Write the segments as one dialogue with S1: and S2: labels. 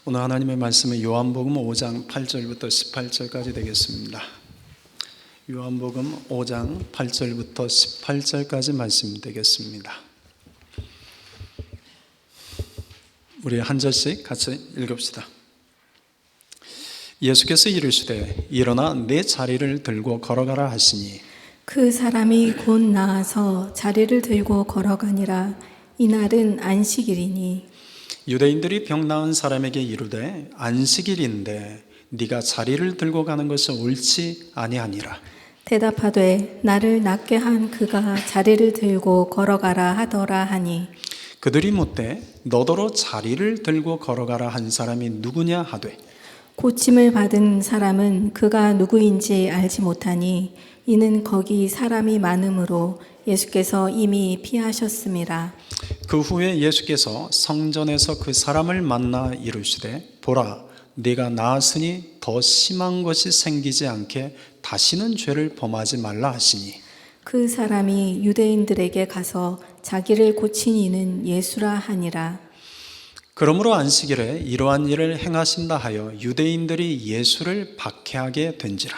S1: 오늘 하나님의 말씀은 요한복음 5장 8절부터 18절까지 되겠습니다. 요한복음 5장 8절부터 18절까지 말씀 되겠습니다. 우리 한 절씩 같이 읽읍시다. 예수께서 이르시되 일어나 내 자리를 들고 걸어가라 하시니
S2: 그 사람이 곧 나아서 자리를 들고 걸어가니라. 이날은 안식일이니
S1: 유대인들이 병 나은 사람에게 이르되 안식일인데 네가 자리를 들고 가는 것은 옳지 아니하니라.
S2: 대답하되 나를 낫게 한 그가 자리를 들고 걸어가라 하더라 하니
S1: 그들이 묻되 너더러 자리를 들고 걸어가라 한 사람이 누구냐 하되
S2: 고침을 받은 사람은 그가 누구인지 알지 못하니 이는 거기 사람이 많음으로 예수께서 이미 피하셨음이라.
S1: 그 후에 예수께서 성전에서 그 사람을 만나 이르시되 보라 네가 나았으니 더 심한 것이 생기지 않게 다시는 죄를 범하지 말라 하시니
S2: 그 사람이 유대인들에게 가서 자기를 고친 이는 예수라 하니라.
S1: 그러므로 안식일에 이러한 일을 행하신다 하여 유대인들이 예수를 박해하게 된지라.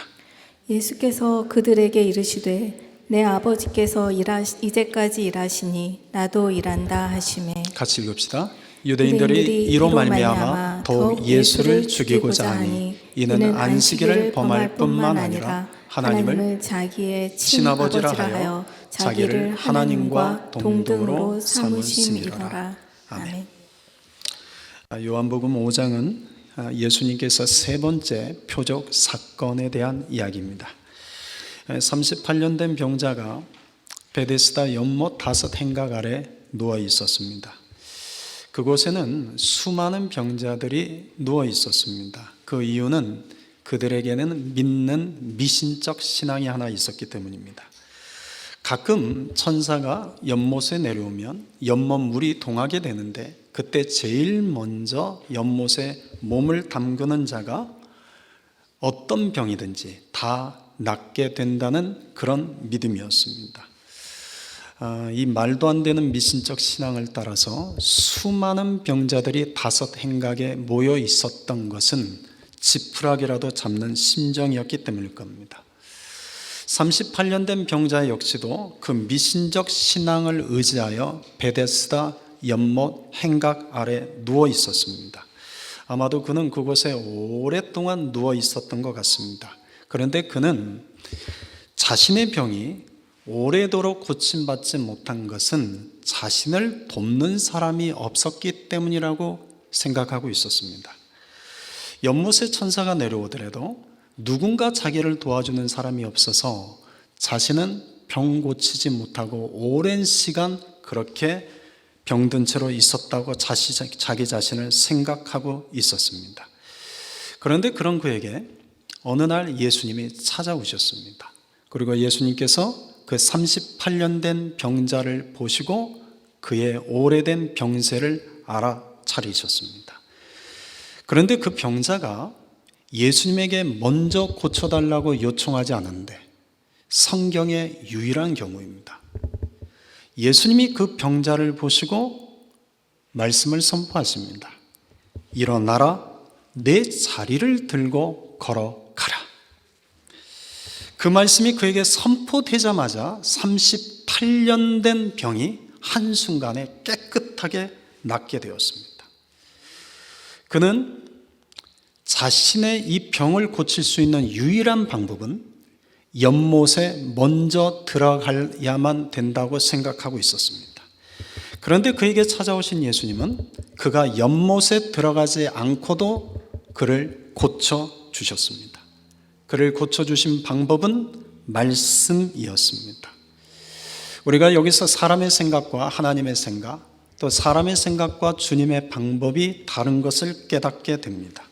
S2: 예수께서 그들에게 이르시되 내 아버지께서 이제까지 일하시니 나도 일한다 하시매
S1: 같이 읽읍시다. 유대인들이 이로 말미암아 더욱 예수를 죽이고자 하니 이는 안식일을 범할 뿐만 아니라 하나님을
S2: 자기의
S1: 친아버지라
S2: 친아버지라
S1: 하여 자기를 하나님과 동등으로 삼으심이로라. 아멘. 요한복음 5장은 예수님께서 세 번째 표적 사건에 대한 이야기입니다. 38년 된 병자가 베데스다 연못 5행각 아래 누워 있었습니다. 그곳에는 수많은 병자들이 누워 있었습니다. 그 이유는 그들에게는 믿는 미신적 신앙이 하나 있었기 때문입니다. 가끔 천사가 연못에 내려오면 연못 물이 동하게 되는데 그때 제일 먼저 연못에 몸을 담그는 자가 어떤 병이든지 다 낫게 된다는 그런 믿음이었습니다. 이 말도 안 되는 미신적 신앙을 따라서 수많은 병자들이 5행각에 모여 있었던 것은 지푸라기라도 잡는 심정이었기 때문일 겁니다. 38년 된 병자 역시도 그 미신적 신앙을 의지하여 베데스다 연못 행각 아래 누워 있었습니다. 아마도 그는 그곳에 오랫동안 누워 있었던 것 같습니다. 그런데 그는 자신의 병이 오래도록 고침받지 못한 것은 자신을 돕는 사람이 없었기 때문이라고 생각하고 있었습니다. 연못에 천사가 내려오더라도 누군가 자기를 도와주는 사람이 없어서 자신은 병 고치지 못하고 오랜 시간 그렇게 병든 채로 있었다고 자기 자신을 생각하고 있었습니다. 그런데 그런 그에게 어느 날 예수님이 찾아오셨습니다. 그리고 예수님께서 그 38년 된 병자를 보시고 그의 오래된 병세를 알아차리셨습니다. 그런데 그 병자가 예수님에게 먼저 고쳐달라고 요청하지 않았는데 성경의 유일한 경우입니다. 예수님이 그 병자를 보시고 말씀을 선포하십니다. 일어나라, 내 자리를 들고 걸어가라. 그 말씀이 그에게 선포되자마자 38년 된 병이 한순간에 깨끗하게 낫게 되었습니다. 그는 자신의 이 병을 고칠 수 있는 유일한 방법은 연못에 먼저 들어가야만 된다고 생각하고 있었습니다. 그런데 그에게 찾아오신 예수님은 그가 연못에 들어가지 않고도 그를 고쳐주셨습니다. 그를 고쳐주신 방법은 말씀이었습니다. 우리가 여기서 사람의 생각과 하나님의 생각, 또 사람의 생각과 주님의 방법이 다른 것을 깨닫게 됩니다.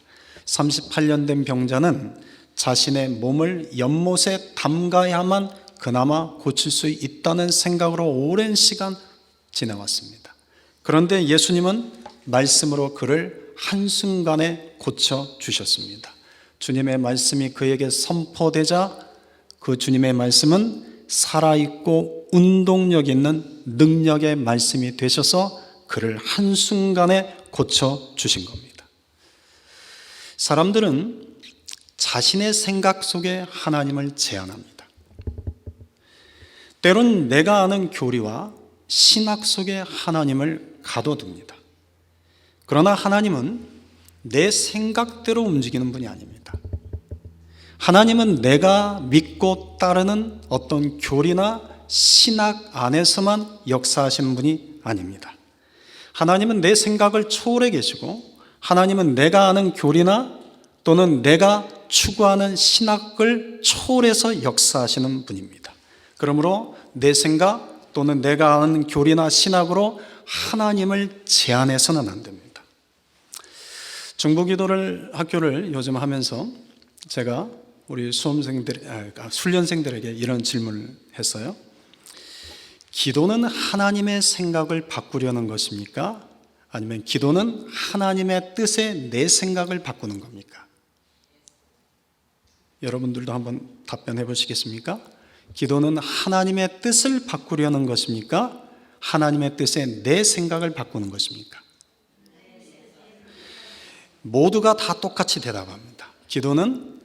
S1: 38년 된 병자는 자신의 몸을 연못에 담가야만 그나마 고칠 수 있다는 생각으로 오랜 시간 지나왔습니다. 그런데 예수님은 말씀으로 그를 한순간에 고쳐주셨습니다. 주님의 말씀이 그에게 선포되자 그 주님의 말씀은 살아있고 운동력 있는 능력의 말씀이 되셔서 그를 한순간에 고쳐주신 겁니다. 사람들은 자신의 생각 속에 하나님을 제한합니다. 때론 내가 아는 교리와 신학 속에 하나님을 가둬둡니다. 그러나 하나님은 내 생각대로 움직이는 분이 아닙니다. 하나님은 내가 믿고 따르는 어떤 교리나 신학 안에서만 역사하시는 분이 아닙니다. 하나님은 내 생각을 초월해 계시고, 하나님은 내가 아는 교리나 또는 내가 추구하는 신학을 초월해서 역사하시는 분입니다. 그러므로 내 생각 또는 내가 아는 교리나 신학으로 하나님을 제한해서는 안 됩니다. 중보기도를 학교를 요즘 하면서 제가 우리 훈련생들에게 이런 질문을 했어요. 기도는 하나님의 생각을 바꾸려는 것입니까? 아니면 기도는 하나님의 뜻에 내 생각을 바꾸는 겁니까? 여러분들도 한번 답변해 보시겠습니까? 기도는 하나님의 뜻을 바꾸려는 것입니까? 하나님의 뜻에 내 생각을 바꾸는 것입니까? 모두가 다 똑같이 대답합니다. 기도는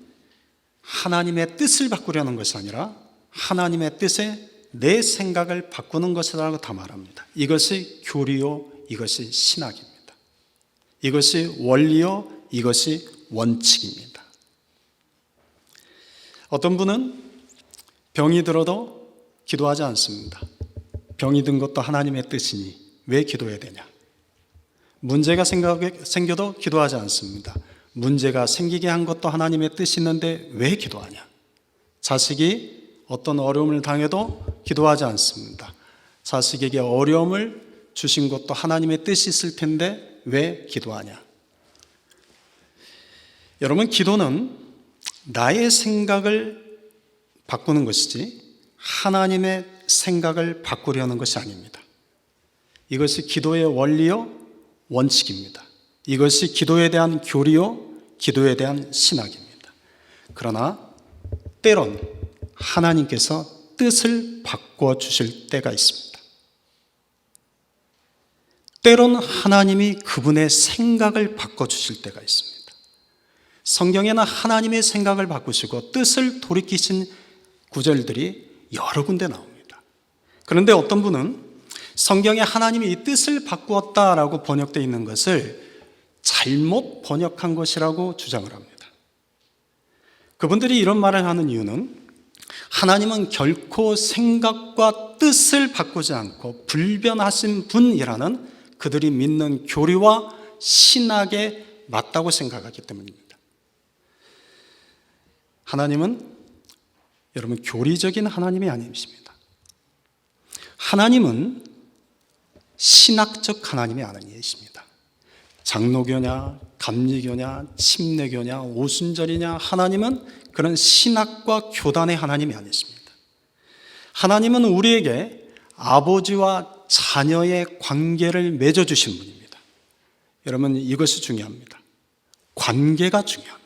S1: 하나님의 뜻을 바꾸려는 것이 아니라 하나님의 뜻에 내 생각을 바꾸는 것이라고 다 말합니다. 이것이 교리요, 이것이 신학입니다. 이것이 원리요, 이것이 원칙입니다. 어떤 분은 병이 들어도 기도하지 않습니다. 병이 든 것도 하나님의 뜻이니 왜 기도해야 되냐? 문제가 생겨도 기도하지 않습니다. 문제가 생기게 한 것도 하나님의 뜻이 있는데 왜 기도하냐? 자식이 어떤 어려움을 당해도 기도하지 않습니다. 자식에게 어려움을 주신 것도 하나님의 뜻이 있을 텐데 왜 기도하냐? 여러분, 기도는 나의 생각을 바꾸는 것이지 하나님의 생각을 바꾸려는 것이 아닙니다. 이것이 기도의 원리요, 원칙입니다. 이것이 기도에 대한 교리요, 기도에 대한 신학입니다. 그러나 때론 하나님께서 뜻을 바꿔주실 때가 있습니다. 때론 하나님이 그분의 생각을 바꿔주실 때가 있습니다. 성경에는 하나님의 생각을 바꾸시고 뜻을 돌이키신 구절들이 여러 군데 나옵니다. 그런데 어떤 분은 성경에 하나님이 이 뜻을 바꾸었다라고 번역되어 있는 것을 잘못 번역한 것이라고 주장을 합니다. 그분들이 이런 말을 하는 이유는 하나님은 결코 생각과 뜻을 바꾸지 않고 불변하신 분이라는 그들이 믿는 교리와 신학에 맞다고 생각하기 때문입니다. 하나님은 여러분 교리적인 하나님이 아니십니다. 하나님은 신학적 하나님이 아니십니다. 장로교냐, 감리교냐, 침례교냐, 오순절이냐, 하나님은 그런 신학과 교단의 하나님이 아니십니다. 하나님은 우리에게 아버지와 자녀의 관계를 맺어주신 분입니다. 여러분, 이것이 중요합니다. 관계가 중요합니다.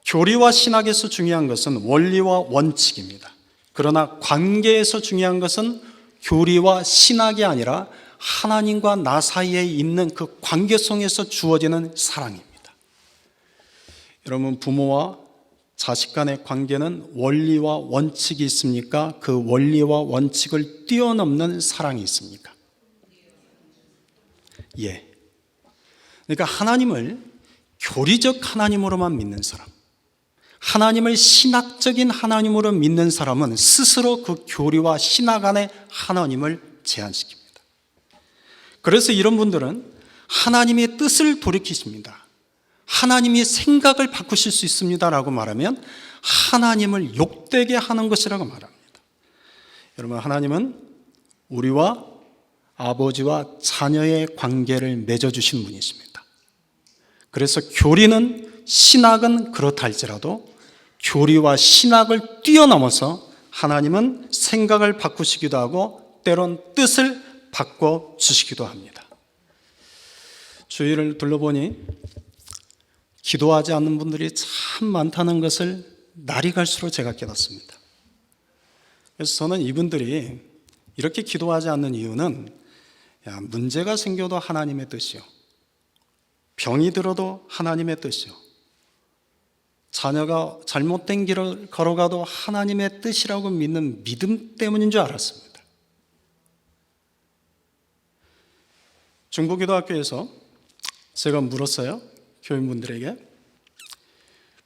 S1: 교리와 신학에서 중요한 것은 원리와 원칙입니다. 그러나 관계에서 중요한 것은 교리와 신학이 아니라 하나님과 나 사이에 있는 그 관계성에서 주어지는 사랑입니다. 여러분, 부모와 자식 간의 관계는 원리와 원칙이 있습니까? 그 원리와 원칙을 뛰어넘는 사랑이 있습니까? 예. 그러니까 하나님을 교리적 하나님으로만 믿는 사람, 하나님을 신학적인 하나님으로 믿는 사람은 스스로 그 교리와 신학 안에 하나님을 제한시킵니다. 그래서 이런 분들은 하나님의 뜻을 돌이키십니다. 하나님이 생각을 바꾸실 수 있습니다라고 말하면 하나님을 욕되게 하는 것이라고 말합니다. 여러분, 하나님은 우리와 아버지와 자녀의 관계를 맺어주신 분이십니다. 그래서 교리는, 신학은 그렇다 할지라도 교리와 신학을 뛰어넘어서 하나님은 생각을 바꾸시기도 하고 때론 뜻을 바꿔주시기도 합니다. 주위를 둘러보니 기도하지 않는 분들이 참 많다는 것을 날이 갈수록 제가 깨닫습니다. 그래서 저는 이분들이 이렇게 기도하지 않는 이유는 문제가 생겨도 하나님의 뜻이요, 병이 들어도 하나님의 뜻이요. 자녀가 잘못된 길을 걸어가도 하나님의 뜻이라고 믿는 믿음 때문인 줄 알았습니다. 중부기도학교에서 제가 물었어요. 교인분들에게.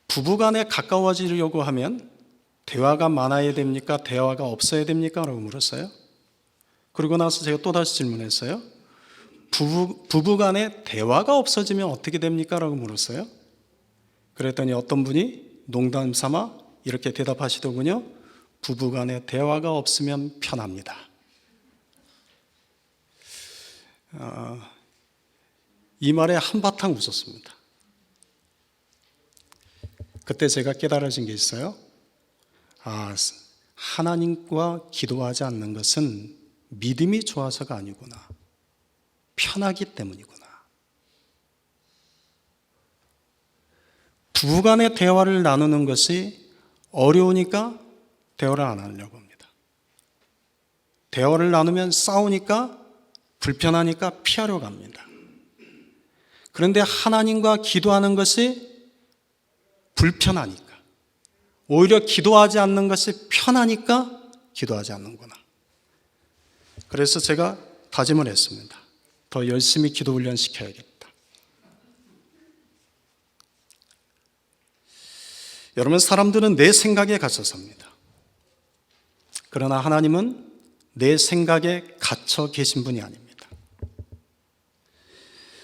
S1: 부부간에 가까워지려고 하면 대화가 많아야 됩니까? 대화가 없어야 됩니까? 라고 물었어요. 그러고 나서 제가 또다시 질문했어요. 부부간에 대화가 없어지면 어떻게 됩니까? 라고 물었어요. 그랬더니 어떤 분이 농담 삼아 이렇게 대답하시더군요. 부부간에 대화가 없으면 편합니다. 이 말에 한바탕 웃었습니다. 그때 제가 깨달아진 게 있어요. 하나님과 기도하지 않는 것은 믿음이 좋아서가 아니구나. 편하기 때문이구나. 부부간의 대화를 나누는 것이 어려우니까 대화를 안 하려고 합니다. 대화를 나누면 싸우니까 불편하니까 피하려고 합니다. 그런데 하나님과 기도하는 것이 불편하니까, 오히려 기도하지 않는 것이 편하니까 기도하지 않는구나. 그래서 제가 다짐을 했습니다. 더 열심히 기도 훈련 시켜야겠다. 여러분, 사람들은 내 생각에 갇혀 삽니다. 그러나 하나님은 내 생각에 갇혀 계신 분이 아닙니다.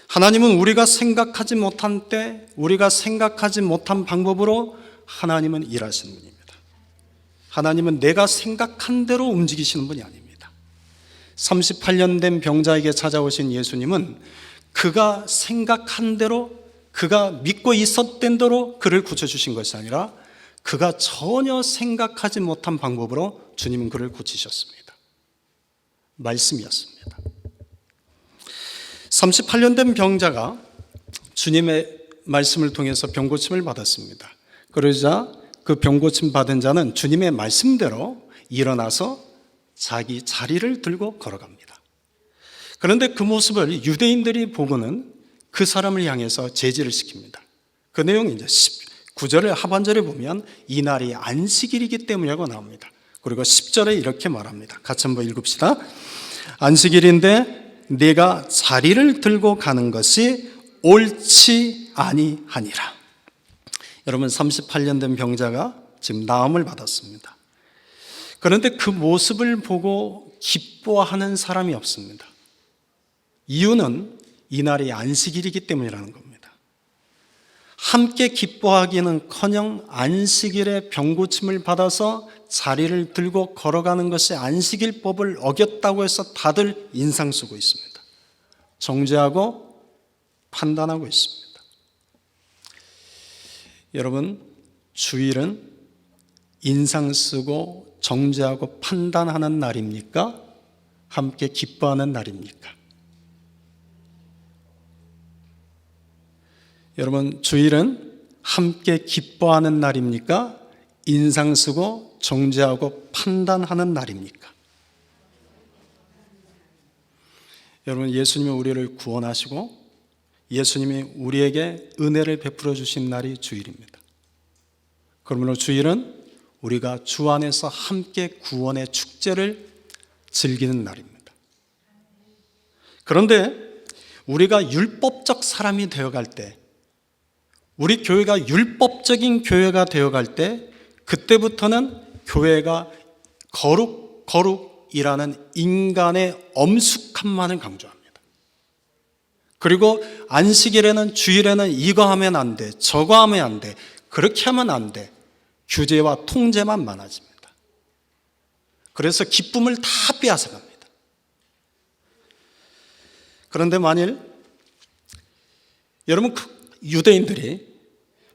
S1: 하나님은 우리가 생각하지 못한 때, 우리가 생각하지 못한 방법으로 하나님은 일하시는 분입니다. 하나님은 내가 생각한 대로 움직이시는 분이 아닙니다. 38년 된 병자에게 찾아오신 예수님은 그가 생각한 대로, 그가 믿고 있었던 대로 그를 고쳐주신 것이 아니라 그가 전혀 생각하지 못한 방법으로 주님은 그를 고치셨습니다. 말씀이었습니다. 38년 된 병자가 주님의 말씀을 통해서 병고침을 받았습니다. 그러자 그 병고침 받은 자는 주님의 말씀대로 일어나서 자기 자리를 들고 걸어갑니다. 그런데 그 모습을 유대인들이 보고는 그 사람을 향해서 제지를 시킵니다. 그 내용이 이제 9절의 하반절에 보면 이날이 안식일이기 때문이라고 나옵니다. 그리고 10절에 이렇게 말합니다. 같이 한번 읽읍시다. 안식일인데 네가 자리를 들고 가는 것이 옳지 아니하니라. 여러분, 38년 된 병자가 지금 나음을 받았습니다. 그런데 그 모습을 보고 기뻐하는 사람이 없습니다. 이유는 이날이 안식일이기 때문이라는 겁니다. 함께 기뻐하기는커녕 안식일에 병고침을 받아서 자리를 들고 걸어가는 것이 안식일법을 어겼다고 해서 다들 인상 쓰고 있습니다. 정죄하고 판단하고 있습니다. 여러분, 주일은 인상 쓰고 정죄하고 판단하는 날입니까? 함께 기뻐하는 날입니까? 여러분, 주일은 함께 기뻐하는 날입니까? 인상 쓰고 정죄하고 판단하는 날입니까? 여러분, 예수님이 우리를 구원하시고 예수님이 우리에게 은혜를 베풀어 주신 날이 주일입니다. 그러므로 주일은 우리가 주 안에서 함께 구원의 축제를 즐기는 날입니다. 그런데 우리가 율법적 사람이 되어갈 때, 우리 교회가 율법적인 교회가 되어갈 때, 그때부터는 교회가 거룩이라는 인간의 엄숙함만을 강조합니다. 그리고 안식일에는, 주일에는 이거 하면 안 돼, 저거 하면 안 돼, 그렇게 하면 안 돼, 규제와 통제만 많아집니다. 그래서 기쁨을 다 빼앗아갑니다. 그런데 만일 여러분, 유대인들이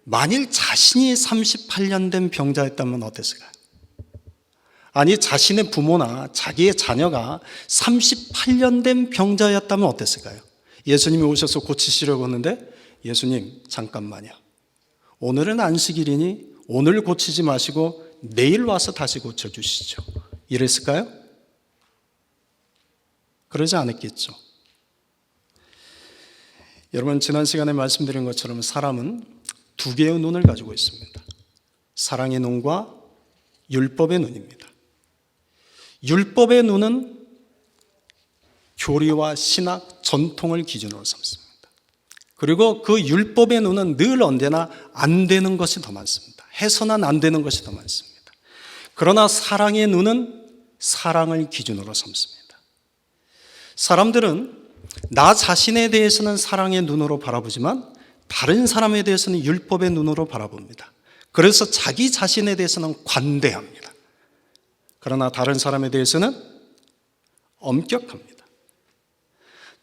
S1: 만일 자신이 38년 된 병자였다면 어땠을까요? 아니, 자신의 부모나 자기의 자녀가 38년 된 병자였다면 어땠을까요? 예수님이 오셔서 고치시려고 하는데, 예수님 잠깐만요, 오늘은 안식일이니 오늘 고치지 마시고 내일 와서 다시 고쳐주시죠, 이랬을까요? 그러지 않았겠죠. 여러분, 지난 시간에 말씀드린 것처럼 사람은 두 개의 눈을 가지고 있습니다. 사랑의 눈과 율법의 눈입니다. 율법의 눈은 교리와 신학, 전통을 기준으로 삼습니다. 그리고 그 율법의 눈은 늘 언제나 안 되는 것이 더 많습니다. 해서는 안 되는 것이 더 많습니다. 그러나 사랑의 눈은 사랑을 기준으로 삼습니다. 사람들은 나 자신에 대해서는 사랑의 눈으로 바라보지만 다른 사람에 대해서는 율법의 눈으로 바라봅니다. 그래서 자기 자신에 대해서는 관대합니다. 그러나 다른 사람에 대해서는 엄격합니다.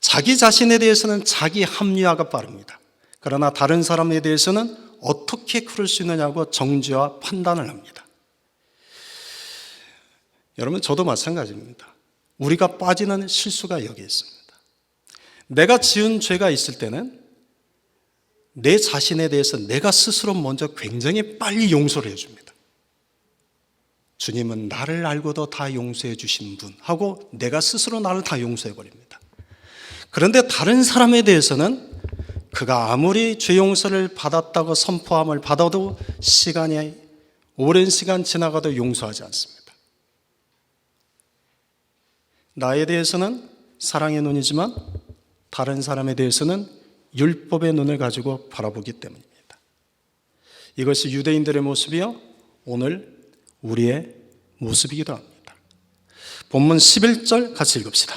S1: 자기 자신에 대해서는 자기 합리화가 빠릅니다. 그러나 다른 사람에 대해서는 어떻게 그럴 수 있느냐고 정죄와 판단을 합니다. 여러분, 저도 마찬가지입니다. 우리가 빠지는 실수가 여기 있습니다. 내가 지은 죄가 있을 때는 내 자신에 대해서 내가 스스로 먼저 굉장히 빨리 용서를 해줍니다. 주님은 나를 알고도 다 용서해 주신 분 하고 내가 스스로 나를 다 용서해 버립니다. 그런데 다른 사람에 대해서는 그가 아무리 죄 용서를 받았다고 선포함을 받아도 시간이 오랜 시간 지나가도 용서하지 않습니다. 나에 대해서는 사랑의 눈이지만 다른 사람에 대해서는 율법의 눈을 가지고 바라보기 때문입니다. 이것이 유대인들의 모습이요, 오늘 우리의 모습이기도 합니다. 본문 11절 같이 읽읍시다.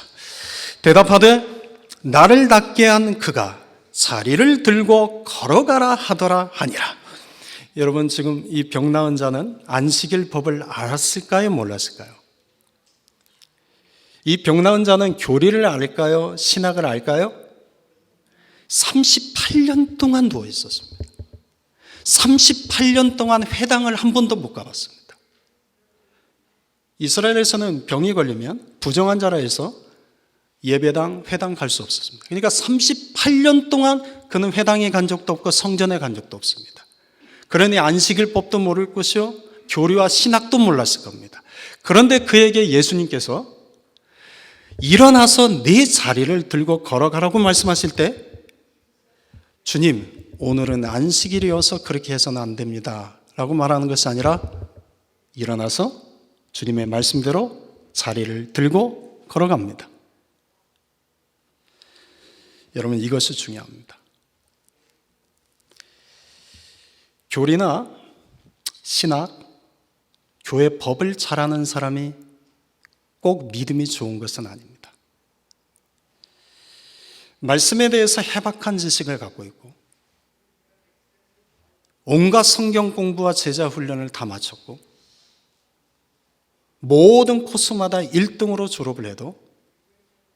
S1: 대답하되 나를 낫게 한 그가 자리를 들고 걸어가라 하더라 하니라. 여러분, 지금 이 병 나은 자는 안식일 법을 알았을까요, 몰랐을까요? 이 병 나은 자는 교리를 알까요, 신학을 알까요? 38년 동안 누워 있었습니다. 38년 동안 회당을 한 번도 못 가봤습니다. 이스라엘에서는 병이 걸리면 부정환자라 해서 예배당, 회당 갈 수 없었습니다. 그러니까 38년 동안 그는 회당에 간 적도 없고 성전에 간 적도 없습니다. 그러니 안식일법도 모를 것이요, 교리와 신학도 몰랐을 겁니다. 그런데 그에게 예수님께서 일어나서 네 자리를 들고 걸어가라고 말씀하실 때, 주님, 오늘은 안식일이어서 그렇게 해서는 안 됩니다 라고 말하는 것이 아니라 일어나서 주님의 말씀대로 자리를 들고 걸어갑니다. 여러분, 이것이 중요합니다. 교리나 신학, 교회 법을 잘 아는 사람이 꼭 믿음이 좋은 것은 아닙니다. 말씀에 대해서 해박한 지식을 갖고 있고 온갖 성경 공부와 제자 훈련을 다 마쳤고 모든 코스마다 1등으로 졸업을 해도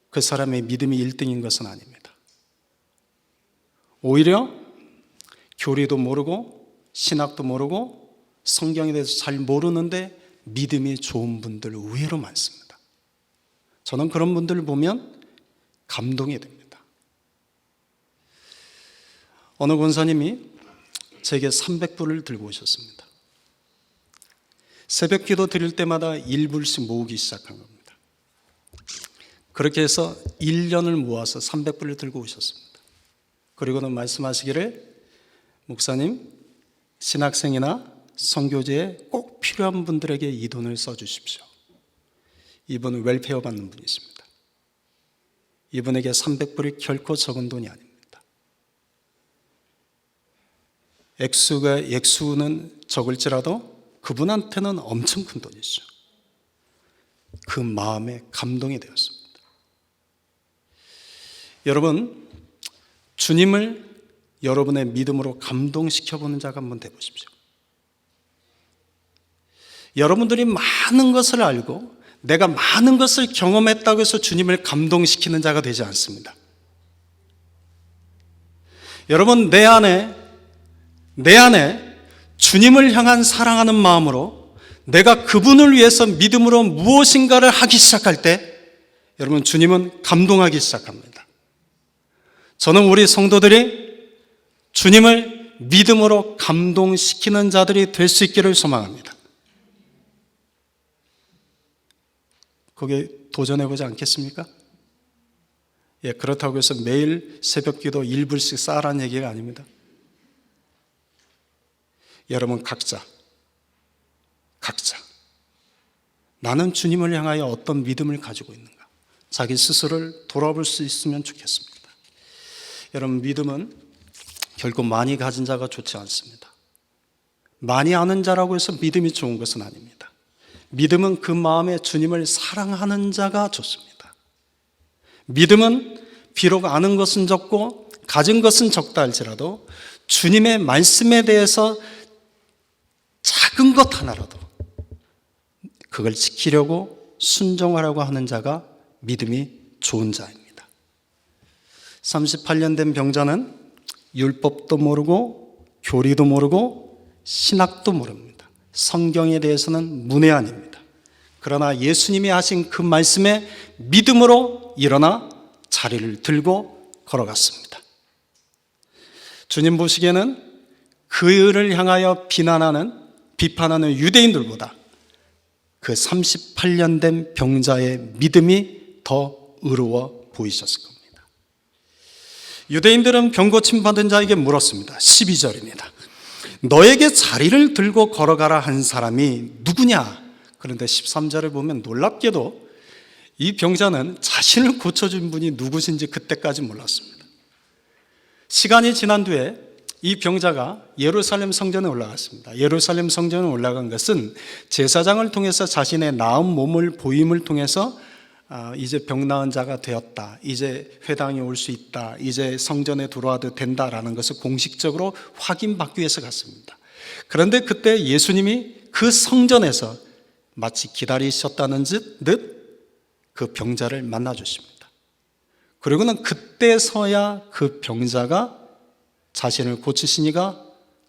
S1: 그 사람의 믿음이 1등인 것은 아닙니다. 오히려 교리도 모르고 신학도 모르고 성경에 대해서 잘 모르는데 믿음이 좋은 분들 의외로 많습니다. 저는 그런 분들을 보면 감동이 됩니다. 어느 권사님이 제게 300불을 들고 오셨습니다. 새벽 기도 드릴 때마다 1불씩 모으기 시작한 겁니다. 그렇게 해서 1년을 모아서 300불을 들고 오셨습니다. 그리고는 말씀하시기를, 목사님, 신학생이나 선교제에 꼭 필요한 분들에게 이 돈을 써주십시오. 이분은 웰페어 받는 분이십니다. 이분에게 300불이 결코 적은 돈이 아닙니다. 액수는 적을지라도 그분한테는 엄청 큰 돈이죠. 그 마음에 감동이 되었습니다. 여러분, 주님을 여러분의 믿음으로 감동시켜보는 자가 한번 되보십시오. 여러분들이 많은 것을 알고 내가 많은 것을 경험했다고 해서 주님을 감동시키는 자가 되지 않습니다. 여러분, 내 안에 주님을 향한 사랑하는 마음으로 내가 그분을 위해서 믿음으로 무엇인가를 하기 시작할 때, 여러분, 주님은 감동하기 시작합니다. 저는 우리 성도들이 주님을 믿음으로 감동시키는 자들이 될 수 있기를 소망합니다. 거기에 도전해보지 않겠습니까? 그렇다고 해서 매일 새벽 기도 1불씩 쌓으라는 얘기가 아닙니다. 여러분 각자 나는 주님을 향하여 어떤 믿음을 가지고 있는가, 자기 스스로를 돌아볼 수 있으면 좋겠습니다. 여러분, 믿음은 결코 많이 가진 자가 좋지 않습니다. 많이 아는 자라고 해서 믿음이 좋은 것은 아닙니다. 믿음은 그 마음에 주님을 사랑하는 자가 좋습니다. 믿음은 비록 아는 것은 적고 가진 것은 적다 할지라도 주님의 말씀에 대해서 작은 것 하나라도 그걸 지키려고 순종하려고 하는 자가 믿음이 좋은 자입니다. 38년 된 병자는 율법도 모르고 교리도 모르고 신학도 모릅니다. 성경에 대해서는 문외한입니다. 그러나 예수님이 하신 그 말씀에 믿음으로 일어나 자리를 들고 걸어갔습니다. 주님 보시기에는 그를 향하여 비판하는 유대인들보다 그 38년 된 병자의 믿음이 더 의로워 보이셨을 겁니다. 유대인들은 병 고침 받은 자에게 물었습니다. 12절입니다. 너에게 자리를 들고 걸어가라 한 사람이 누구냐? 그런데 13절을 보면 놀랍게도 이 병자는 자신을 고쳐준 분이 누구신지 그때까지 몰랐습니다. 시간이 지난 뒤에 이 병자가 예루살렘 성전에 올라갔습니다. 예루살렘 성전에 올라간 것은 제사장을 통해서 자신의 나은 몸을 보임을 통해서 이제 병 나은 자가 되었다, 이제 회당에 올 수 있다, 이제 성전에 들어와도 된다라는 것을 공식적으로 확인받기 위해서 갔습니다. 그런데 그때 예수님이 그 성전에서 마치 기다리셨다는 듯 그 병자를 만나 주십니다. 그리고는 그때서야 그 병자가 자신을 고치신 이가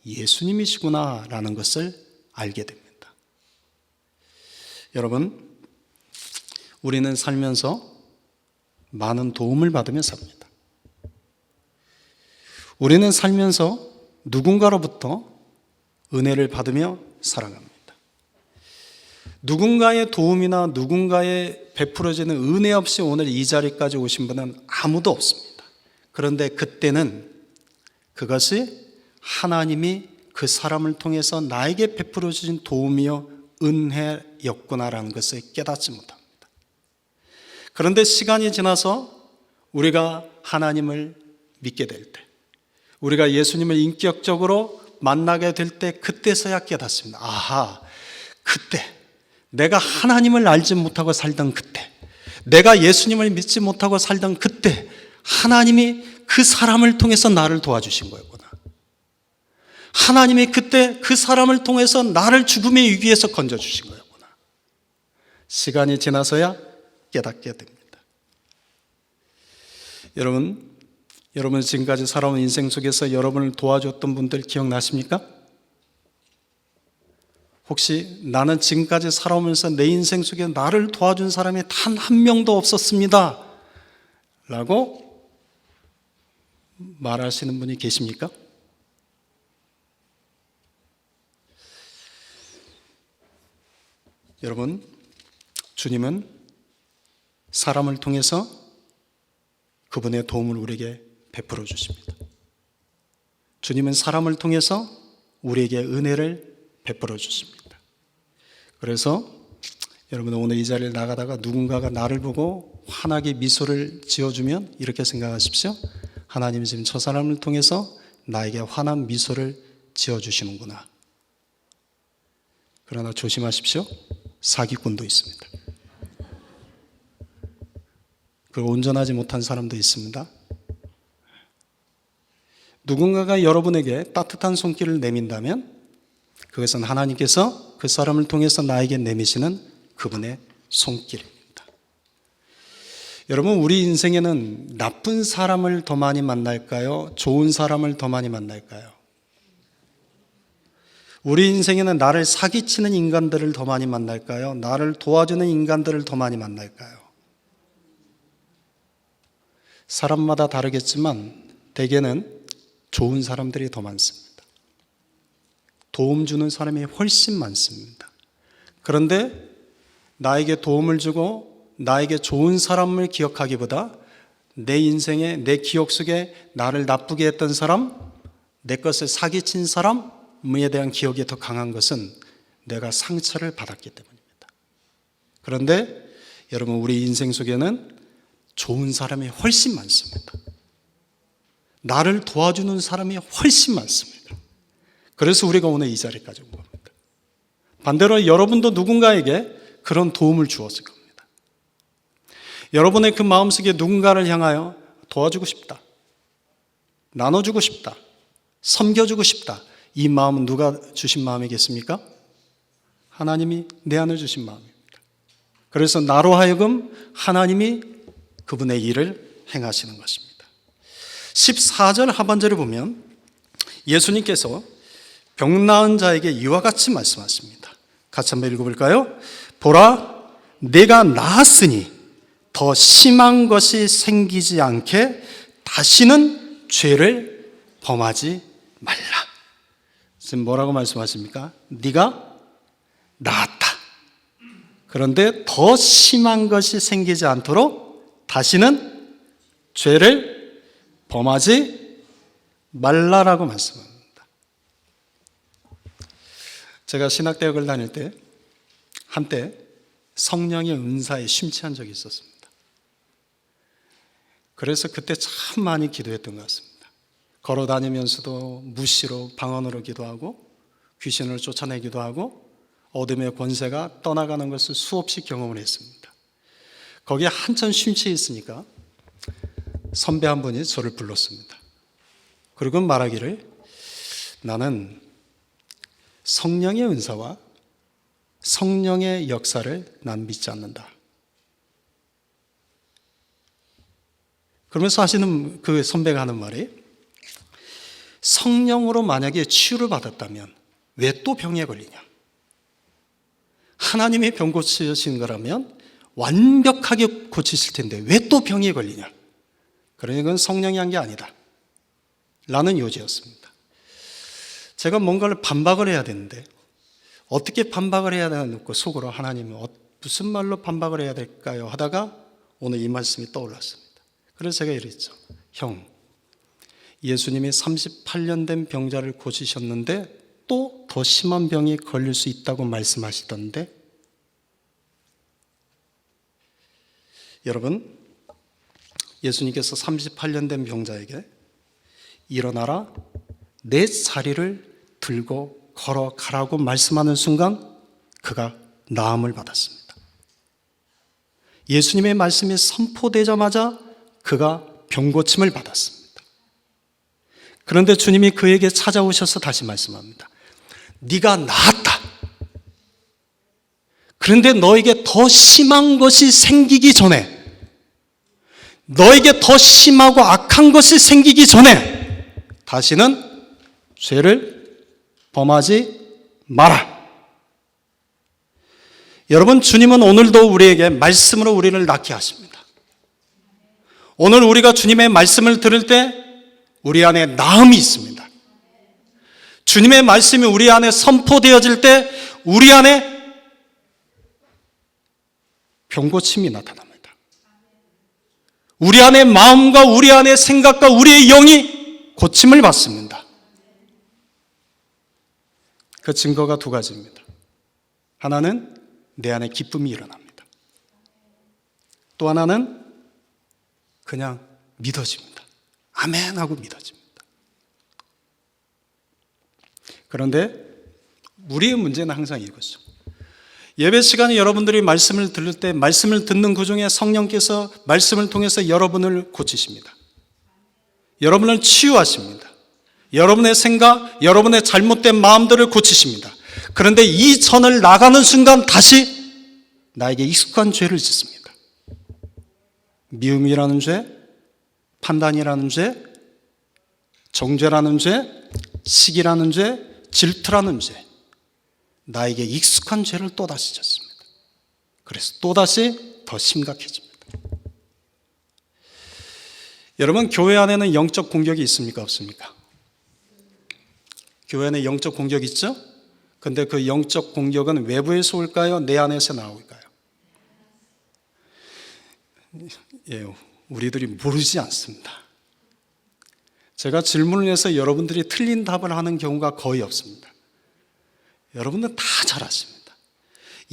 S1: 예수님이시구나라는 것을 알게 됩니다. 여러분, 우리는 살면서 많은 도움을 받으며 삽니다. 우리는 살면서 누군가로부터 은혜를 받으며 살아갑니다. 누군가의 도움이나 누군가의 베풀어지는 은혜 없이 오늘 이 자리까지 오신 분은 아무도 없습니다. 그런데 그때는 그것이 하나님이 그 사람을 통해서 나에게 베풀어 주신 도움이요 은혜였구나라는 것을 깨닫지 못합니다. 그런데 시간이 지나서 우리가 하나님을 믿게 될 때, 우리가 예수님을 인격적으로 만나게 될 때 그때서야 깨닫습니다. 아하, 그때 내가 하나님을 알지 못하고 살던 그때, 내가 예수님을 믿지 못하고 살던 그때 하나님이 그 사람을 통해서 나를 도와주신 거였구나. 하나님이 그때 그 사람을 통해서 나를 죽음의 위기에서 건져주신 거였구나. 시간이 지나서야 깨닫게 됩니다. 여러분 지금까지 살아온 인생 속에서 여러분을 도와줬던 분들 기억나십니까? 혹시 나는 지금까지 살아오면서 내 인생 속에 나를 도와준 사람이 단 한 명도 없었습니다 라고 말하시는 분이 계십니까? 여러분, 주님은 사람을 통해서 그분의 도움을 우리에게 베풀어 주십니다. 주님은 사람을 통해서 우리에게 은혜를 베풀어 주십니다. 그래서 여러분, 오늘 이 자리를 나가다가 누군가가 나를 보고 환하게 미소를 지어주면 이렇게 생각하십시오. 하나님이 지금 저 사람을 통해서 나에게 환한 미소를 지어주시는구나. 그러나 조심하십시오. 사기꾼도 있습니다. 그리고 온전하지 못한 사람도 있습니다. 누군가가 여러분에게 따뜻한 손길을 내민다면 그것은 하나님께서 그 사람을 통해서 나에게 내미시는 그분의 손길입니다. 여러분, 우리 인생에는 나쁜 사람을 더 많이 만날까요? 좋은 사람을 더 많이 만날까요? 우리 인생에는 나를 사기치는 인간들을 더 많이 만날까요? 나를 도와주는 인간들을 더 많이 만날까요? 사람마다 다르겠지만 대개는 좋은 사람들이 더 많습니다. 도움 주는 사람이 훨씬 많습니다. 그런데 나에게 도움을 주고 나에게 좋은 사람을 기억하기보다 내 인생에, 내 기억 속에 나를 나쁘게 했던 사람, 내 것을 사기친 사람에 대한 기억이 더 강한 것은 내가 상처를 받았기 때문입니다. 그런데 여러분, 우리 인생 속에는 좋은 사람이 훨씬 많습니다. 나를 도와주는 사람이 훨씬 많습니다. 그래서 우리가 오늘 이 자리까지 온 겁니다. 반대로 여러분도 누군가에게 그런 도움을 주었을 겁니다. 여러분의 그 마음속에 누군가를 향하여 도와주고 싶다, 나눠주고 싶다, 섬겨주고 싶다, 이 마음은 누가 주신 마음이겠습니까? 하나님이 내 안에 주신 마음입니다. 그래서 나로 하여금 하나님이 그분의 일을 행하시는 것입니다. 14절 하반절을 보면 예수님께서 병 나은 자에게 이와 같이 말씀하십니다. 같이 한번 읽어볼까요? 보라, 내가 나았으니 더 심한 것이 생기지 않게 다시는 죄를 범하지 말라. 지금 뭐라고 말씀하십니까? 네가 나았다. 그런데 더 심한 것이 생기지 않도록 다시는 죄를 범하지 말라라고 말씀합니다. 제가 신학대학을 다닐 때 한때 성령의 은사에 심취한 적이 있었습니다. 그래서 그때 참 많이 기도했던 것 같습니다. 걸어 다니면서도 무시로 방언으로 기도하고 귀신을 쫓아내기도 하고 어둠의 권세가 떠나가는 것을 수없이 경험을 했습니다. 거기에 한참 심취해 있으니까 선배 한 분이 저를 불렀습니다. 그리고 말하기를, 나는 성령의 은사와 성령의 역사를 난 믿지 않는다. 그러면서 하시는 그 선배가 하는 말이, 성령으로 만약에 치유를 받았다면 왜 또 병에 걸리냐? 하나님이 병 고치신 거라면 완벽하게 고치실 텐데 왜 또 병에 걸리냐? 그러니 그건 성령이 한 게 아니다 라는 요지였습니다. 제가 뭔가를 반박을 해야 되는데 어떻게 반박을 해야 되나 속으로 하나님은 무슨 말로 반박을 해야 될까요? 하다가 오늘 이 말씀이 떠올랐습니다. 그래서 제가 이랬죠. 형, 예수님이 38년 된 병자를 고치셨는데 또 더 심한 병이 걸릴 수 있다고 말씀하시던데, 여러분, 예수님께서 38년 된 병자에게 일어나라, 내 자리를 들고 걸어가라고 말씀하는 순간 그가 나음을 받았습니다. 예수님의 말씀이 선포되자마자 그가 병고침을 받았습니다. 그런데 주님이 그에게 찾아오셔서 다시 말씀합니다. 네가 나았다. 그런데 너에게 더 심한 것이 생기기 전에, 너에게 더 심하고 악한 것이 생기기 전에 다시는 죄를 범하지 마라. 여러분, 주님은 오늘도 우리에게 말씀으로 우리를 낫게 하십니다. 오늘 우리가 주님의 말씀을 들을 때 우리 안에 나음이 있습니다. 주님의 말씀이 우리 안에 선포되어질 때 우리 안에 병고침이 나타납니다. 우리 안에 마음과 우리 안에 생각과 우리의 영이 고침을 받습니다. 그 증거가 두 가지입니다. 하나는 내 안에 기쁨이 일어납니다. 또 하나는 그냥 믿어집니다. 아멘 하고 믿어집니다. 그런데 우리의 문제는 항상 이거죠. 예배 시간에 여러분들이 말씀을 들을 때 말씀을 듣는 그 중에 성령께서 말씀을 통해서 여러분을 고치십니다. 여러분을 치유하십니다. 여러분의 생각, 여러분의 잘못된 마음들을 고치십니다. 그런데 이 전을 나가는 순간 다시 나에게 익숙한 죄를 짓습니다. 미움이라는 죄, 판단이라는 죄, 정죄라는 죄, 시기라는 죄, 질투라는 죄, 나에게 익숙한 죄를 또다시 졌습니다. 그래서 또다시 더 심각해집니다. 여러분, 교회 안에는 영적 공격이 있습니까? 없습니까? 교회 안에 영적 공격이 있죠? 근데 그 영적 공격은 외부에서 올까요? 내 안에서 나올까요? 예, 우리들이 모르지 않습니다. 제가 질문을 해서 여러분들이 틀린 답을 하는 경우가 거의 없습니다. 여러분들 다 잘 아십니다.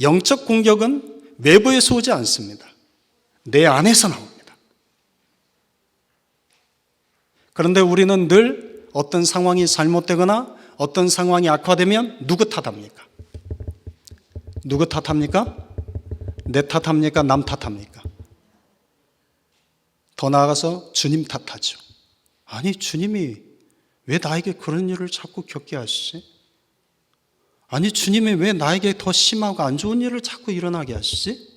S1: 영적 공격은 외부에서 오지 않습니다. 내 안에서 나옵니다. 그런데 우리는 늘 어떤 상황이 잘못되거나 어떤 상황이 악화되면 누구 탓합니까? 누구 탓합니까? 내 탓합니까? 남 탓합니까? 더 나아가서 주님 탓하죠. 아니, 주님이 왜 나에게 그런 일을 자꾸 겪게 하시지? 아니, 주님이 왜 나에게 더 심하고 안 좋은 일을 자꾸 일어나게 하시지?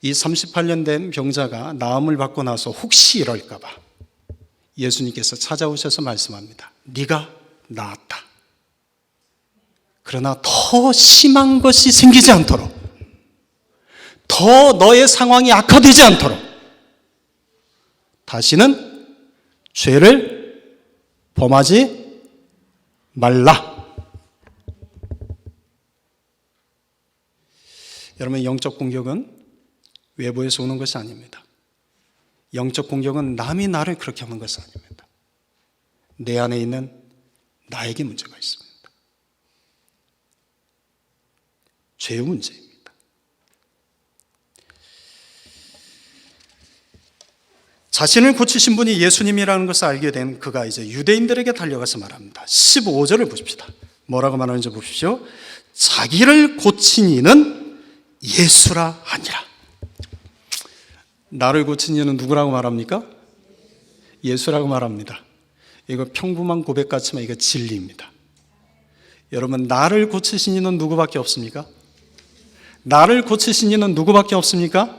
S1: 이 38년 된 병자가 나음을 받고 나서 혹시 이럴까 봐 예수님께서 찾아오셔서 말씀합니다. 네가 나았다. 그러나 더 심한 것이 생기지 않도록, 더 너의 상황이 악화되지 않도록 다시는 죄를 범하지 말라. 여러분, 영적 공격은 외부에서 오는 것이 아닙니다. 영적 공격은 남이 나를 그렇게 하는 것이 아닙니다. 내 안에 있는 나에게 문제가 있습니다. 죄의 문제입니다. 자신을 고치신 분이 예수님이라는 것을 알게 된 그가 이제 유대인들에게 달려가서 말합니다. 15절을 보십시다. 뭐라고 말하는지 보십시오. 자기를 고친 이는 예수라 하니라. 나를 고친 이는 누구라고 말합니까? 예수라고 말합니다. 이거 평범한 고백 같지만 이거 진리입니다. 여러분, 나를 고치신 이는 누구밖에 없습니까? 나를 고치신 이는 누구밖에 없습니까?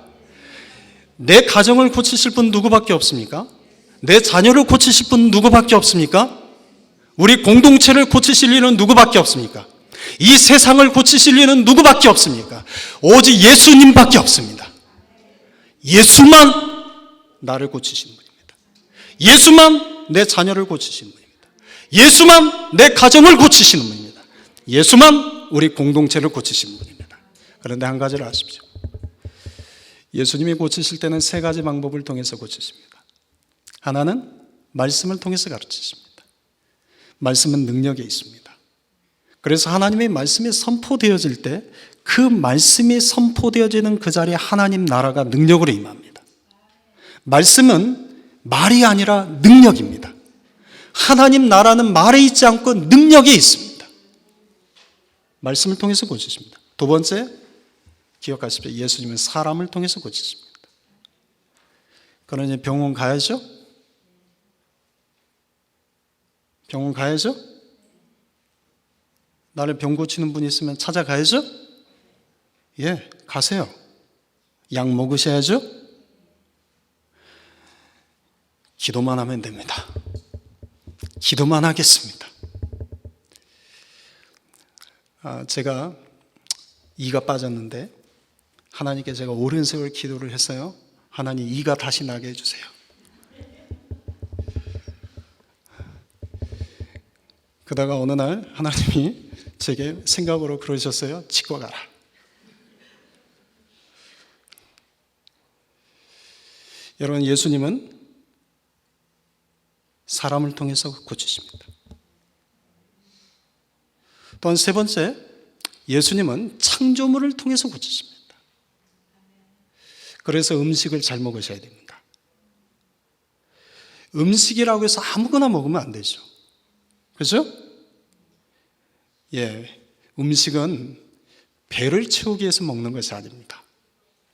S1: 내 가정을 고치실 분 누구밖에 없습니까? 내 자녀를 고치실 분 누구밖에 없습니까? 우리 공동체를 고치실 이는 누구밖에 없습니까? 이 세상을 고치실 이는 누구밖에 없습니까? 오직 예수님밖에 없습니다. 예수만 나를 고치시는 분입니다. 예수만 내 자녀를 고치시는 분입니다. 예수만 내 가정을 고치시는 분입니다. 예수만 우리 공동체를 고치시는 분입니다. 그런데 한 가지를 아십시오. 예수님이 고치실 때는 세 가지 방법을 통해서 고치십니다. 하나는 말씀을 통해서 가르치십니다. 말씀은 능력에 있습니다. 그래서 하나님의 말씀이 선포되어질 때 그 말씀이 선포되어지는 그 자리에 하나님 나라가 능력으로 임합니다. 말씀은 말이 아니라 능력입니다. 하나님 나라는 말에 있지 않고 능력에 있습니다. 말씀을 통해서 고치십니다. 두 번째, 기억하십시오. 예수님은 사람을 통해서 고치십니다. 그러니 병원 가야죠? 병원 가야죠? 나를 병 고치는 분이 있으면 찾아가야죠? 예, 가세요. 약 먹으셔야죠? 기도만 하면 됩니다. 기도만 하겠습니다. 제가 이가 빠졌는데 하나님께 제가 오랜 세월 기도를 했어요. 하나님, 이가 다시 나게 해주세요. 그러다가 어느 날 하나님이 제게 생각으로 그러셨어요. 치과 가라. 여러분, 예수님은 사람을 통해서 고치십니다. 또한 세 번째, 예수님은 창조물을 통해서 고치십니다. 그래서 음식을 잘 먹으셔야 됩니다. 음식이라고 해서 아무거나 먹으면 안 되죠. 그렇죠? 예, 음식은 배를 채우기 위해서 먹는 것이 아닙니다.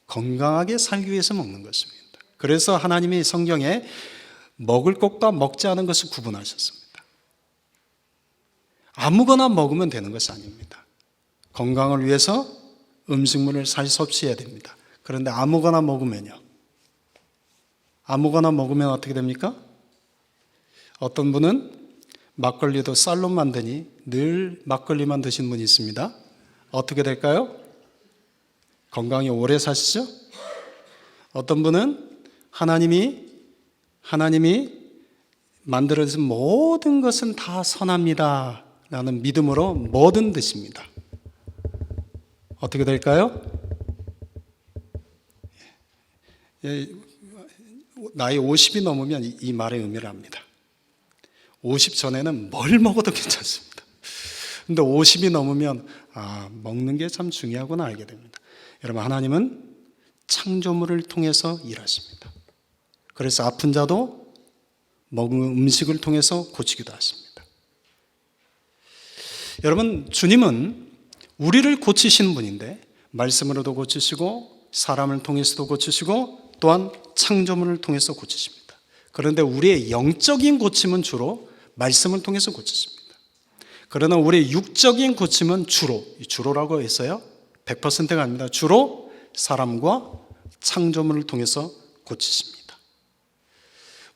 S1: 건강하게 살기 위해서 먹는 것입니다. 그래서 하나님이 성경에 먹을 것과 먹지 않은 것을 구분하셨습니다. 아무거나 먹으면 되는 것이 아닙니다. 건강을 위해서 음식물을 잘 섭취해야 됩니다. 그런데 아무거나 먹으면요. 아무거나 먹으면 어떻게 됩니까? 어떤 분은 막걸리도 쌀로 만드니 늘 막걸리만 드시는 분이 있습니다. 어떻게 될까요? 건강히 오래 사시죠? 어떤 분은 하나님이 만들어진 모든 것은 다 선합니다 라는 믿음으로 뭐든 드십니다. 어떻게 될까요? 나이 50이 넘으면 이 말의 의미를 압니다. 50 전에는 뭘 먹어도 괜찮습니다. 근데 50이 넘으면 먹는 게 참 중요하구나 알게 됩니다. 여러분, 하나님은 창조물을 통해서 일하십니다. 그래서 아픈 자도 먹은 음식을 통해서 고치기도 하십니다. 여러분, 주님은 우리를 고치시는 분인데 말씀으로도 고치시고 사람을 통해서도 고치시고 또한 창조물을 통해서 고치십니다. 그런데 우리의 영적인 고침은 주로 말씀을 통해서 고치십니다. 그러나 우리의 육적인 고침은 주로라고 했어요. 100%가 아닙니다. 주로 사람과 창조물을 통해서 고치십니다.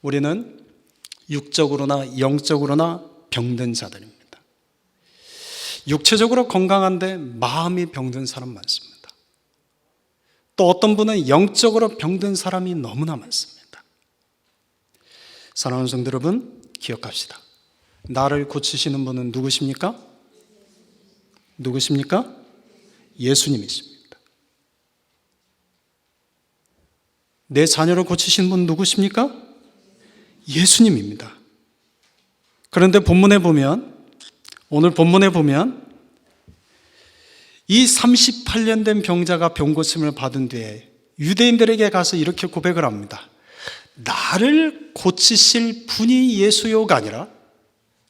S1: 우리는 육적으로나 영적으로나 병든 자들입니다. 육체적으로 건강한데 마음이 병든 사람 많습니다. 또 어떤 분은 영적으로 병든 사람이 너무나 많습니다. 사랑하는 성도 여러분, 기억합시다. 나를 고치시는 분은 누구십니까? 누구십니까? 예수님이십니다. 내 자녀를 고치시는 분은 누구십니까? 예수님입니다. 그런데 오늘 본문에 보면 이 38년 된 병자가 병 고침을 받은 뒤에 유대인들에게 가서 이렇게 고백을 합니다. 나를 고치실 분이 예수요가 아니라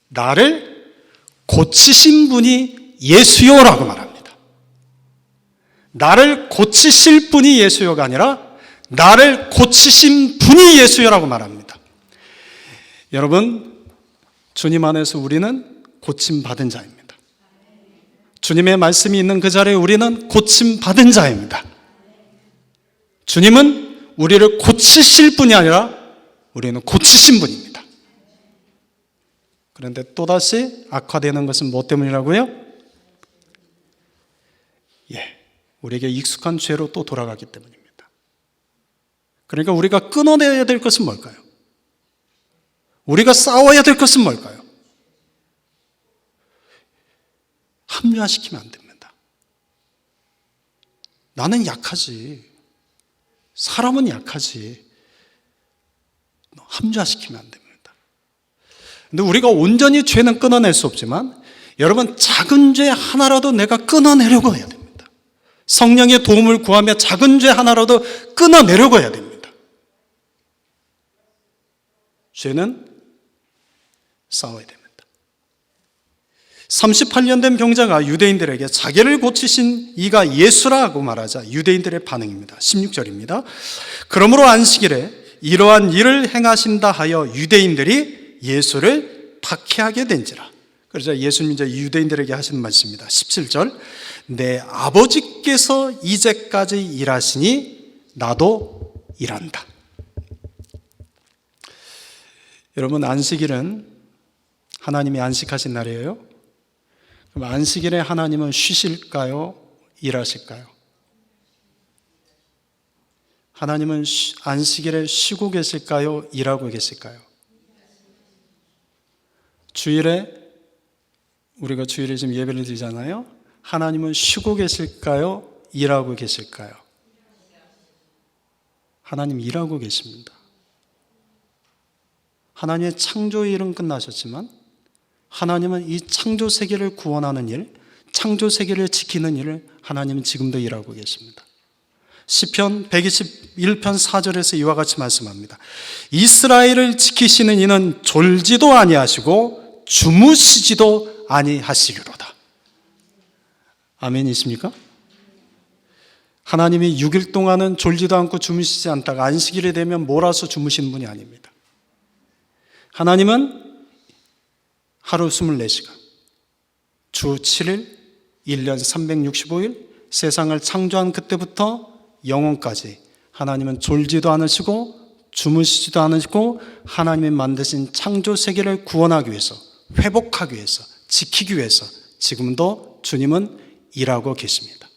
S1: 나를 고치신 분이 예수요라고 말합니다. 나를 고치실 분이 예수요가 아니라 나를 고치신 분이 예수요라고 말합니다. 여러분, 주님 안에서 우리는 고침받은 자입니다. 주님의 말씀이 있는 그 자리에 우리는 고침받은 자입니다. 주님은 우리를 고치실 분이 아니라 우리는 고치신 분입니다. 그런데 또다시 악화되는 것은 무엇 때문이라고요? 우리에게 익숙한 죄로 또 돌아가기 때문입니다. 그러니까 우리가 끊어내야 될 것은 뭘까요? 우리가 싸워야 될 것은 뭘까요? 합리화시키면 안 됩니다. 나는 약하지. 사람은 약하지. 합리화시키면 안 됩니다. 근데 우리가 온전히 죄는 끊어낼 수 없지만 여러분, 작은 죄 하나라도 내가 끊어내려고 해야 됩니다. 성령의 도움을 구하며 작은 죄 하나라도 끊어내려고 해야 됩니다. 죄는 싸워야 됩니다. 38년 된 병자가 유대인들에게 자기를 고치신 이가 예수라고 말하자 유대인들의 반응입니다. 16절입니다. 그러므로 안식일에 이러한 일을 행하신다 하여 유대인들이 예수를 박해하게 된지라. 그러자 예수님 이제 유대인들에게 하시는 말씀입니다. 17절. 내 아버지께서 이제까지 일하시니 나도 일한다. 여러분, 안식일은 하나님이 안식하신 날이에요. 그럼 안식일에 하나님은 쉬실까요? 일하실까요? 하나님은 안식일에 쉬고 계실까요? 일하고 계실까요? 주일에 우리가 주일에 지금 예배를 드리잖아요. 하나님은 쉬고 계실까요? 일하고 계실까요? 하나님 일하고 계십니다. 하나님의 창조의 일은 끝나셨지만 하나님은 이 창조 세계를 구원하는 일, 창조 세계를 지키는 일을 하나님은 지금도 일하고 계십니다. 시편 121편 4절에서 이와 같이 말씀합니다. 이스라엘을 지키시는 이는 졸지도 아니하시고 주무시지도 아니하시리로다. 아멘이십니까? 하나님이 6일 동안은 졸지도 않고 주무시지 않다가 안식일이 되면 몰아서 주무시는 분이 아닙니다. 하나님은 하루 24시간, 주 7일, 1년 365일, 세상을 창조한 그때부터 영원까지 하나님은 졸지도 않으시고 주무시지도 않으시고 하나님이 만드신 창조 세계를 구원하기 위해서, 회복하기 위해서, 지키기 위해서 지금도 주님은 일하고 계십니다.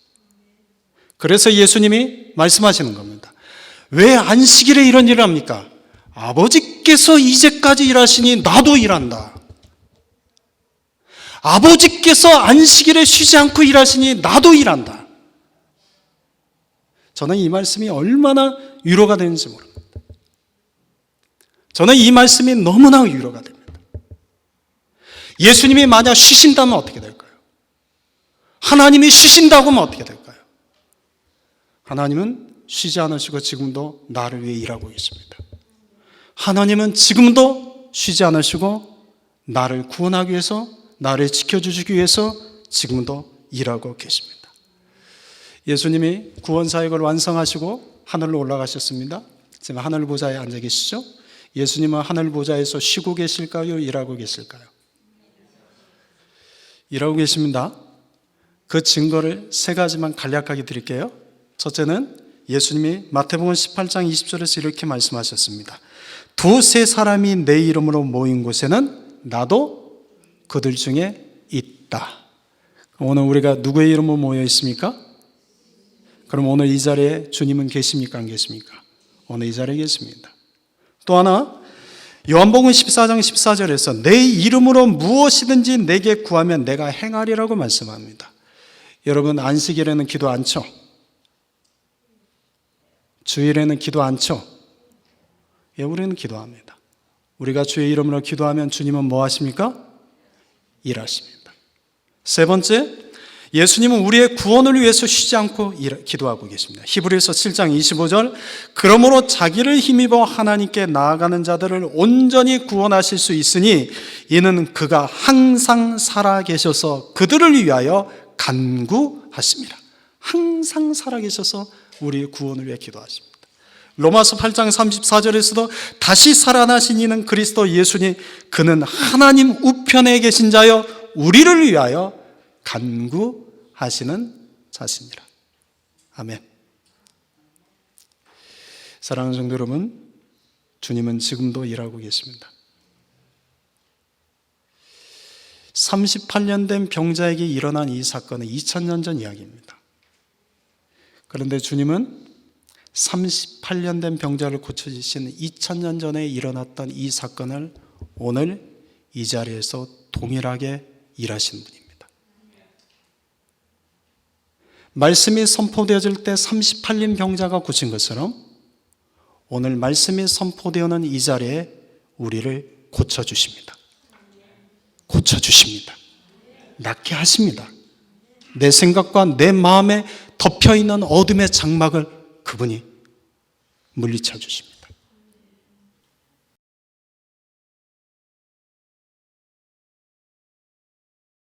S1: 그래서 예수님이 말씀하시는 겁니다. 왜 안식일에 이런 일을 합니까? 아버지께서 이제까지 일하시니 나도 일한다. 아버지께서 안식일에 쉬지 않고 일하시니 나도 일한다. 저는 이 말씀이 얼마나 위로가 되는지 모릅니다. 저는 이 말씀이 너무나 위로가 됩니다. 예수님이 만약 쉬신다면 어떻게 될까요? 하나님이 쉬신다고 하면 어떻게 될까요? 하나님은 쉬지 않으시고 지금도 나를 위해 일하고 계십니다. 하나님은 지금도 쉬지 않으시고 나를 구원하기 위해서, 나를 지켜주시기 위해서 지금도 일하고 계십니다. 예수님이 구원사역을 완성하시고 하늘로 올라가셨습니다. 지금 하늘 보좌에 앉아 계시죠? 예수님은 하늘 보좌에서 쉬고 계실까요? 일하고 계실까요? 일하고 계십니다. 그 증거를 세 가지만 간략하게 드릴게요. 첫째는 예수님이 마태복음 18장 20절에서 이렇게 말씀하셨습니다. 두세 사람이 내 이름으로 모인 곳에는 나도 그들 중에 있다. 오늘 우리가 누구의 이름으로 모여 있습니까? 그럼 오늘 이 자리에 주님은 계십니까? 안 계십니까? 오늘 이 자리에 계십니다. 또 하나, 요한복음 14장 14절에서 내 이름으로 무엇이든지 내게 구하면 내가 행하리라고 말씀합니다. 여러분, 안식일에는 기도 안 쳐? 주일에는 기도 안 쳐? 예, 우리는 기도합니다. 우리가 주의 이름으로 기도하면 주님은 뭐 하십니까? 일하십니다. 세 번째, 예수님은 우리의 구원을 위해서 쉬지 않고 기도하고 계십니다. 히브리서 7장 25절, 그러므로 자기를 힘입어 하나님께 나아가는 자들을 온전히 구원하실 수 있으니 이는 그가 항상 살아계셔서 그들을 위하여 간구하십니다. 항상 살아계셔서 우리의 구원을 위해 기도하십니다. 로마서 8장 34절에서도 다시 살아나신 이는 그리스도 예수니 그는 하나님 우편에 계신 자여 우리를 위하여 간구하시는 자시니라. 아멘. 사랑하는 성도 여러분, 주님은 지금도 일하고 계십니다. 38년 된 병자에게 일어난 이 사건은 2000년 전 이야기입니다. 그런데 주님은 38년 된 병자를 고쳐주신 2000년 전에 일어났던 이 사건을 오늘 이 자리에서 동일하게 일하신 분입니다. 말씀이 선포되어질 때 38년 병자가 고친 것처럼 오늘 말씀이 선포되어는 이 자리에 우리를 고쳐주십니다. 고쳐주십니다. 낫게 하십니다. 내 생각과 내 마음에 덮여있는 어둠의 장막을 그분이 물리쳐 주십니다.